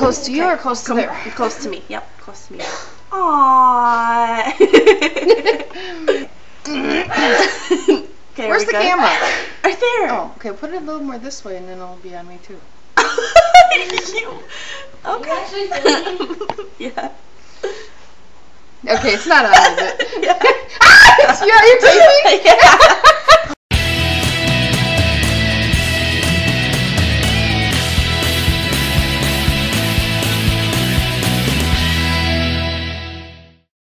close to you or close to there? Close to me. Yep, close to me. Aww. Okay, where's the camera? Right there. Oh, okay. Put it a little more this way, and then it'll be on me too. Okay. Yeah. Okay, it's not on, is it? Yeah. You're taping? Yeah.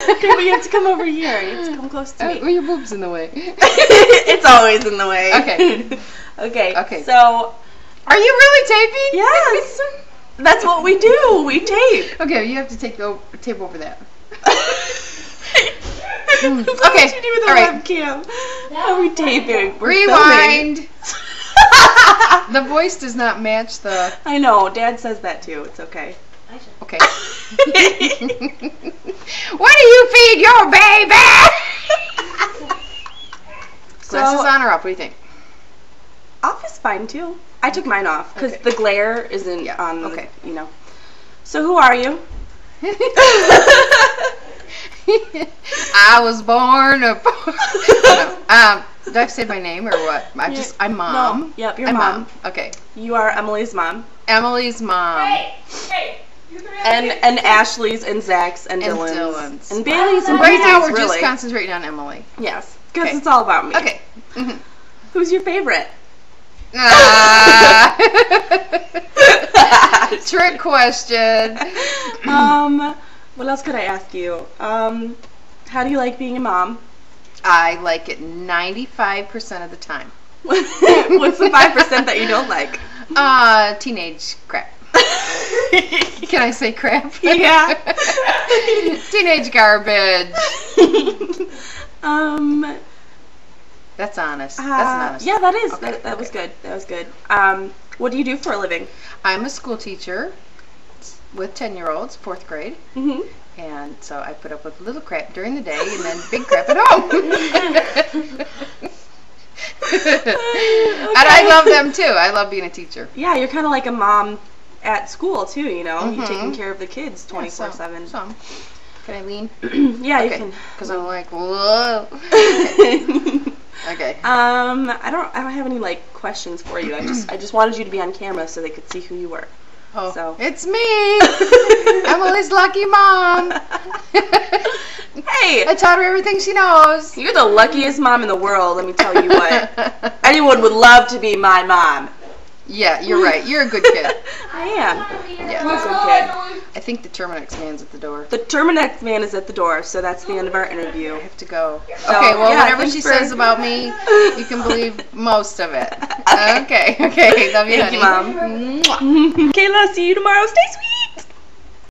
Okay, but you have to come over here. You have to come close to me. Your boob's in the way. It's always in the way. Okay. Okay. So, are you really taping? yes. That's what we do. We tape. Okay, you have to take the tape over that. What Okay. you do with the webcam? How are we taping? We're Rewind. The voice does not match the. I know. Dad says that too. It's okay. Okay. What do you feed your baby? Glasses on or off? What do you think? Off is fine too. I took mine off because the glare isn't on. Okay. You know. So who are you? I was born a. Did I say my name or what? I'm mom. No. Yep, your I'm mom. Okay. You are Emily's mom. Emily's mom. Hey. And Ashley's and Zach's and Dylan's. And Bailey's and Right now Breezy's, we're really. just concentrating on Emily. Yes, because Okay. it's all about me. Okay. Who's your favorite? Trick question. What else could I ask you? How do you like being a mom? I like it 95% of the time. What's the 5% that you don't like? Teenage crap. Can I say crap? Yeah. Teenage garbage. That's honest. That's honest. Yeah, that is. Okay, That was good. That was good. What do you do for a living? I'm a school teacher with 10-year-olds, 4th grade. Mm-hmm. And so I put up with little crap during the day and then big crap at home. And I love them too. I love being a teacher. Yeah, you're kind of like a mom at school too, you know? You're taking care of the kids 24/7. Some. Can I lean? Yeah, you Okay. can. Because I'm like, whoa. Okay. I don't have any like questions for you. I just wanted you to be on camera so they could see who you were. Oh, So. it's me, Emily's lucky mom. Hey, I taught her everything she knows. you're the luckiest mom in the world, let me tell you what. Anyone would love to be my mom. Yeah, you're right. You're a good kid. I am. Yeah. I'm a good kid. I think the Terminex man's at the door. The Terminex man is at the door, so that's the end of our interview. I have to go. So, Okay, well, yeah, whatever thanks she for- says about me, you can believe most of it. Okay. Love you, Thank you, honey. Mom. Kayla, see you tomorrow. Stay sweet.